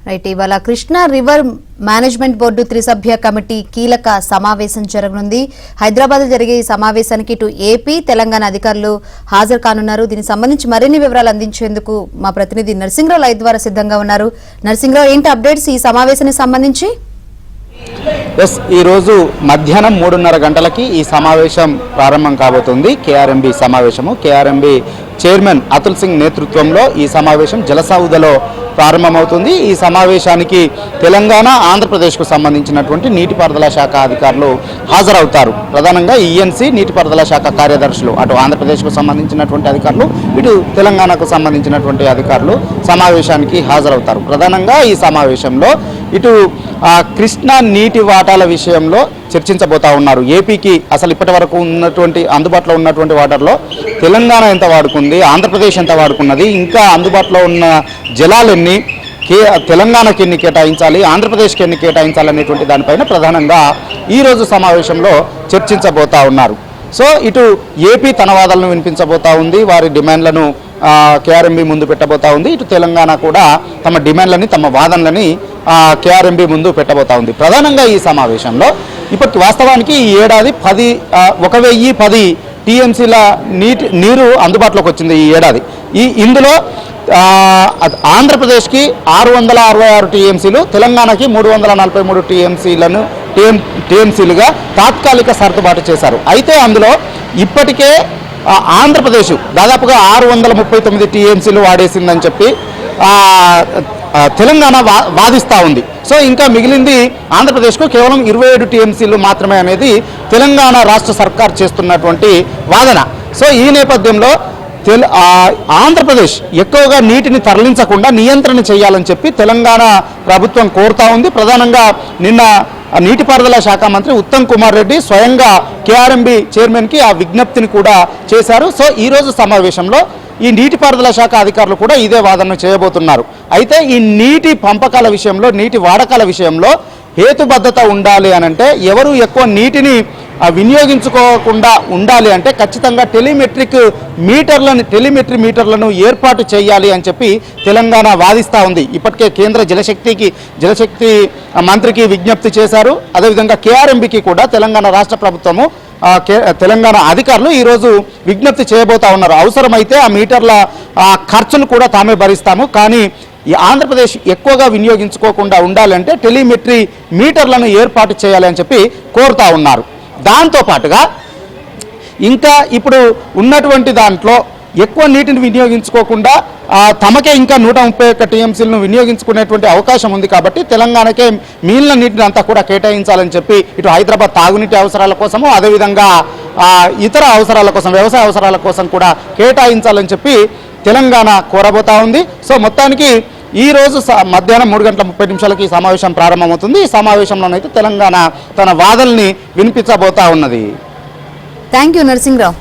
Right, ఇవాళ Krishna river management board త్రిసభ్య committee కీలక సమావేశం జరగనుంది. హైదరాబాద్ జరిగే ఈ సమావేశానికి ఇటు ఏపీ, తెలంగాణ అధికారులు హాజరు కానున్నారు. దీనికి సంబంధించి మరిన్ని వివరాలు అందించేందుకు మా ప్రతినిధి నరసింహరావు లైవ్ ద్వారా సిద్ధంగా ఉన్నారు. నరసింహరావు, ఏంటి అప్డేట్స్ ఈ సమావేశానికి సంబంధించి? ఈ రోజు మధ్యాహ్నం 3:30 గంటలకి ఈ సమావేశం ప్రారంభం కాబోతుంది. కేఆర్ఎంబి సమావేశము. కేఆర్ఎంబి చైర్మన్ అతుల్ సింగ్ నేతృత్వంలో ఈ సమావేశం జలసౌధలో ప్రారంభమవుతుంది. ఈ సమావేశానికి తెలంగాణ, ఆంధ్రప్రదేశ్కు సంబంధించినటువంటి నీటిపారుదల శాఖ అధికారులు హాజరవుతారు. ప్రధానంగా ఈఎన్సీ, నీటిపారుదల శాఖ కార్యదర్శులు అటు ఆంధ్రప్రదేశ్కు సంబంధించినటువంటి అధికారులు, ఇటు తెలంగాణకు సంబంధించినటువంటి అధికారులు సమావేశానికి హాజరవుతారు. ప్రధానంగా ఈ సమావేశంలో ఇటు కృష్ణా నీటి వాటాల విషయంలో చర్చించబోతా ఉన్నారు. ఏపీకి అసలు ఇప్పటి వరకు ఉన్నటువంటి అందుబాటులో ఉన్నటువంటి వాటర్లో తెలంగాణ ఎంత వాడుకుంది, ఆంధ్రప్రదేశ్ ఎంత వాడుకున్నది, ఇంకా అందుబాటులో ఉన్న జలాలు ఎన్ని, తెలంగాణకి ఎన్ని కేటాయించాలి, ఆంధ్రప్రదేశ్కి ఎన్ని కేటాయించాలి అనేటువంటి దానిపైన ప్రధానంగా ఈరోజు సమావేశంలో చర్చించబోతా ఉన్నారు. సో ఇటు ఏపీ తన వాదనలను వినిపించబోతా ఉంది, వారి డిమాండ్లను కేఆర్ఎంబి ముందు పెట్టబోతా ఉంది. ఇటు తెలంగాణ కూడా తమ డిమాండ్లని, తమ వాదనలని కేఆర్ఎంబి ముందు పెట్టబోతా ఉంది. ప్రధానంగా ఈ సమావేశంలో ఇప్పటికి వాస్తవానికి ఈ ఏడాది 1010 టీఎంసీల నీరు అందుబాటులోకి వచ్చింది ఈ ఏడాది. ఇందులో ఆంధ్రప్రదేశ్కి 666 టీఎంసీలు, తెలంగాణకి 343 టీఎంసీలుగా తాత్కాలిక సర్దుబాటు చేశారు. అయితే అందులో ఇప్పటికే ఆంధ్రప్రదేశ్ దాదాపుగా 639 టీఎంసీలు వాడేసిందని చెప్పి తెలంగాణ వాదిస్తూ ఉంది. సో ఇంకా మిగిలింది ఆంధ్రప్రదేశ్కు కేవలం 27 టీఎంసీలు మాత్రమే అనేది తెలంగాణ రాష్ట్ర సర్కార్ చేస్తున్నటువంటి వాదన. సో ఈ నేపథ్యంలో ఆంధ్రప్రదేశ్ ఎక్కువగా నీటిని తరలించకుండా నియంత్రణ చేయాలని చెప్పి తెలంగాణ ప్రభుత్వం కోరుతా ఉంది. ప్రధానంగా నిన్న నీటిపారుదల శాఖ మంత్రి ఉత్తమ్ కుమార్ రెడ్డి స్వయంగా కేఆర్ఎంబి చైర్మన్కి ఆ విజ్ఞప్తిని కూడా చేశారు. సో ఈరోజు సమావేశంలో ఈ నీటిపారుదల శాఖ అధికారులు కూడా ఇదే వాదన చేయబోతున్నారు. అయితే ఈ నీటి పంపకాల విషయంలో, నీటి వాడకాల విషయంలో హేతుబద్ధత ఉండాలి అనంటే, ఎవరు ఎక్కువ నీటిని వినియోగించుకోకుండా ఉండాలి అంటే ఖచ్చితంగా టెలిమెట్రీ మీటర్లను ఏర్పాటు చేయాలి అని చెప్పి తెలంగాణ వాదిస్తూ ఉంది. ఇప్పటికే కేంద్ర జలశక్తి మంత్రికి విజ్ఞప్తి చేశారు. అదేవిధంగా కేఆర్ఎంబికి కూడా తెలంగాణ రాష్ట్ర ప్రభుత్వము, తెలంగాణ అధికారులు ఈరోజు విజ్ఞప్తి చేయబోతా ఉన్నారు. అవసరమైతే ఆ మీటర్ల ఖర్చులు కూడా తామే భరిస్తాము, కానీ ఈ ఆంధ్రప్రదేశ్ ఎక్కువగా వినియోగించుకోకుండా ఉండాలంటే టెలిమెట్రీ మీటర్లను ఏర్పాటు చేయాలి అని చెప్పి కోరుతా ఉన్నారు. దాంతోపాటుగా ఇంకా ఇప్పుడు ఉన్నటువంటి దాంట్లో ఎక్కువ నీటిని వినియోగించుకోకుండా తమకే ఇంకా 131 టీఎంసీలను వినియోగించుకునేటువంటి అవకాశం ఉంది. కాబట్టి తెలంగాణకే మిగిలిన నీటిని అంతా కూడా కేటాయించాలని చెప్పి ఇటు హైదరాబాద్ తాగునీటి అవసరాల కోసము, అదేవిధంగా ఇతర అవసరాల కోసం, వ్యవసాయ అవసరాల కోసం కూడా కేటాయించాలని చెప్పి తెలంగాణ కోరబోతా ఉంది. సో మొత్తానికి ఈ రోజు మధ్యాహ్నం 3:30 ఈ సమావేశం ప్రారంభమవుతుంది. ఈ సమావేశంలోనైతే తెలంగాణ తన వాదనల్ని వినిపించబోతా ఉన్నది. Thank you Narasimharao.